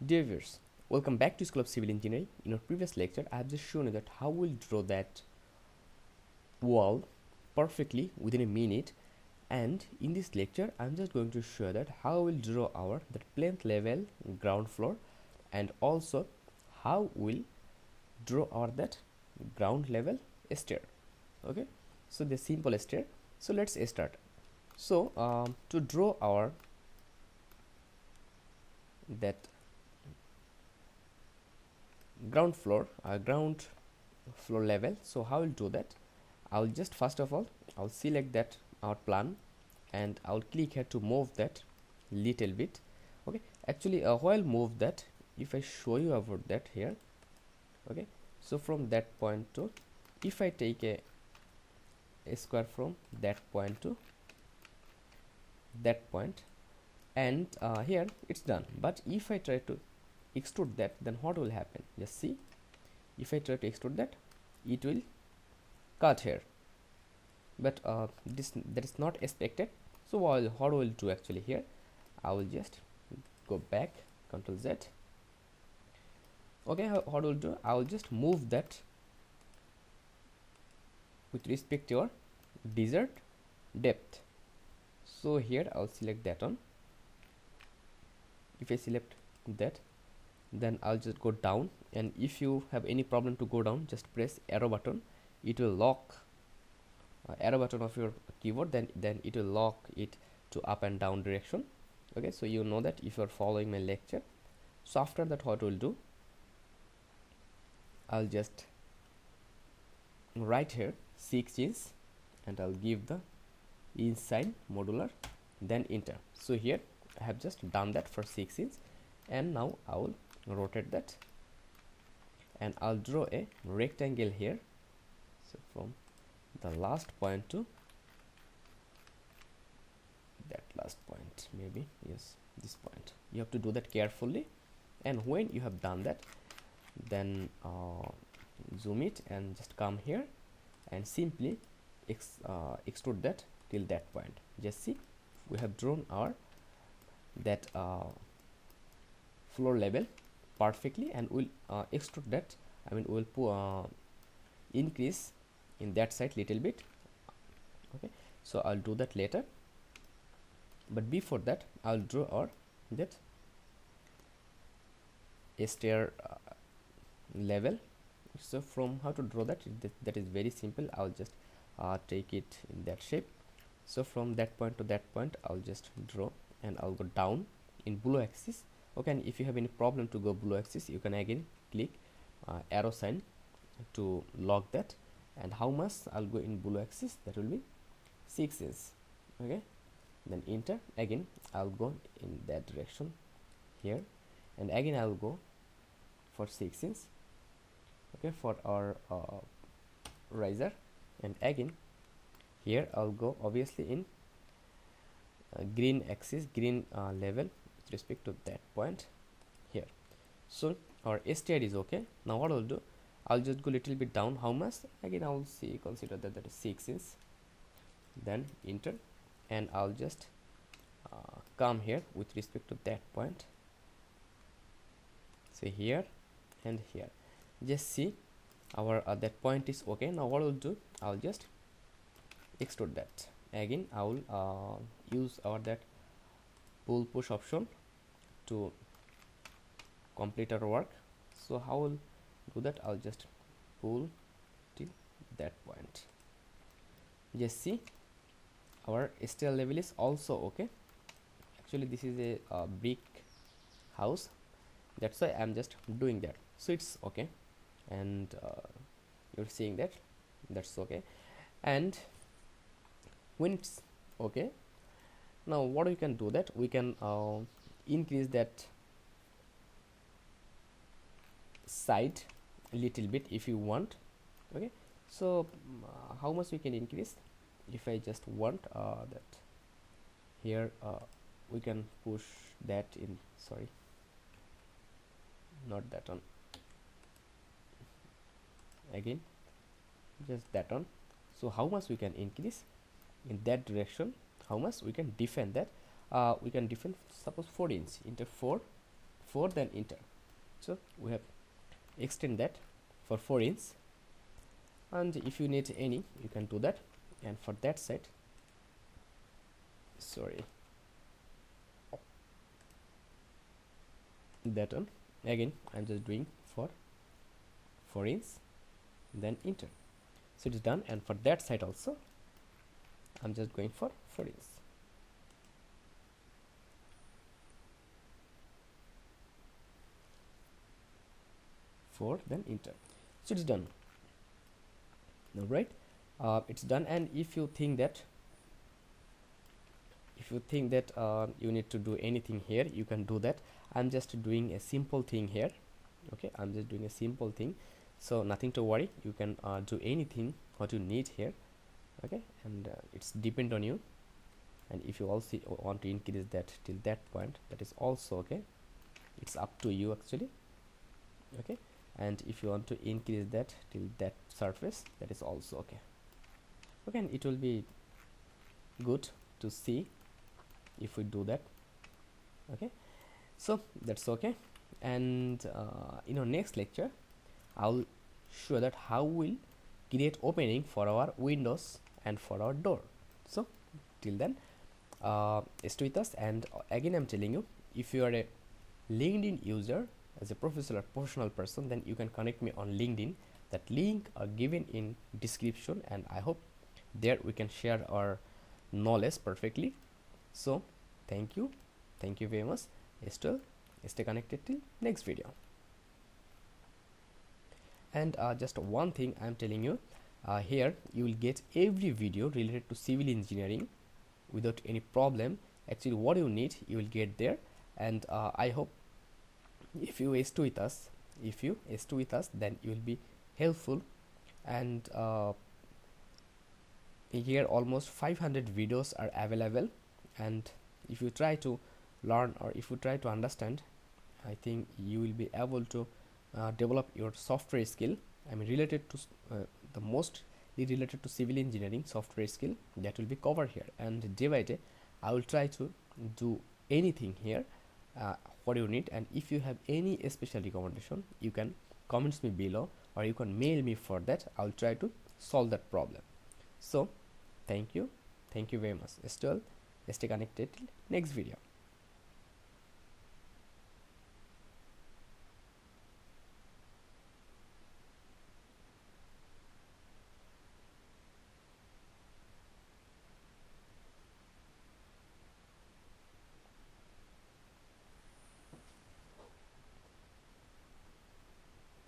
Dear viewers, welcome back to School of Civil Engineering. In our previous lecture, I have just shown you that how we'll draw that wall perfectly within a minute, and in this lecture, I'm just going to show that how we'll draw our that plinth level ground floor, and also how we'll draw our that ground level stair. Okay, so the simple stair. So let's start. So to draw our that ground floor level, so how I'll do that, I'll just first of all I'll select that our plan, and I'll click here to move that little bit. Okay, actually while move that, if I show you about that here, okay, so from that point to, if I take a square from that point to that point, and here it's done. But if I try to extrude that, then what will happen? Just see, if I try to extrude that, it will cut here, but that is not expected. So what will do actually here, I will just go back, Ctrl Z. Okay, what will do, I will just move that with respect to your desired depth. So here I'll select that one. If I select that, then I'll just go down, and if you have any problem to go down, just press arrow button. It will lock arrow button of your keyboard, then it will lock it to up and down direction. Okay, so you know that if you are following my lecture. So after that, what we'll do, I'll just write here 6 inch, and I'll give the inch sign modular, then enter. So here I have just done that for 6 inch, and now I will rotate that, and I'll draw a rectangle here. So from the last point to that last point, maybe, yes, this point, you have to do that carefully. And when you have done that, then zoom it and just come here and simply extrude that till that point. Just see, we have drawn our that floor level perfectly, and we'll extrude that, I mean we'll increase in that side little bit. Okay, so I'll do that later, but before that I'll draw our that stair level. So from how to draw that, that is very simple. I'll just take it in that shape. So from that point to that point, I'll just draw, and I'll go down in below axis. Okay, and if you have any problem to go below axis, you can again click arrow sign to lock that. And how much I'll go in below axis, that will be 6 inch. Okay, then enter. Again I'll go in that direction here, and again I'll go for 6 inch. Okay, for our riser, and again here I'll go obviously in green axis, green level with respect to that point here. So our stair is okay. Now what I'll do, I'll just go little bit down. How much? Again I'll see, consider that that is 6 inch, then enter, and I'll just come here with respect to that point. So here and here, just see our that point is okay. Now what I'll do, I'll just extrude that. Again I will use our that pull push option to complete our work. So how will do that, I'll just pull till that point. Just see, our stair level is also okay. Actually this is a brick house, that's why I'm just doing that. So it's okay, and you're seeing that that's okay. And when it's okay, now what we can do, that we can increase that side a little bit if you want. Okay, so how much we can increase? If I just want that here, we can push that in, sorry, not that one, again just that one. So how much we can increase in that direction, how much we can defend that, we can defend suppose 4 inch into 4 4, then enter. So we have extend that for 4 inch, and if you need any you can do that. And for that side, sorry, that one again I'm just doing for 4 inch, then enter. So it is done. And for that side also I'm just going for 4 inch. Then enter. So it's done. All right, it's done. And if you think that you need to do anything here, you can do that. I'm just doing a simple thing here. Okay, I'm just doing a simple thing, so nothing to worry. You can do anything what you need here. Okay, and it's depend on you. And if you also want to increase that till that point, that is also okay. It's up to you actually. Okay, and if you want to increase that till that surface, that is also okay. Okay, and it will be good to see if we do that. Okay, so that's okay. And in our next lecture I'll show that how we'll create opening for our windows and for our door. So till then, stay with us. And again I'm telling you, if you are a LinkedIn user as a professional person, then you can connect me on LinkedIn. That link are given in description, and I hope there we can share our knowledge perfectly. So thank you very much. Still stay connected till next video. And just one thing I'm telling you, here you will get every video related to civil engineering without any problem. Actually what you need you will get there. And I hope if you stay with us, then you will be helpful. And here almost 500 videos are available, and if you try to learn or if you try to understand, I think you will be able to develop your software skill. I mean related to the mostly related to civil engineering software skill that will be covered here. And day by day I will try to do anything here what you need. And if you have any special recommendation, you can comment me below or you can mail me for that. I'll try to solve that problem. So thank you very much. Still stay connected till next video.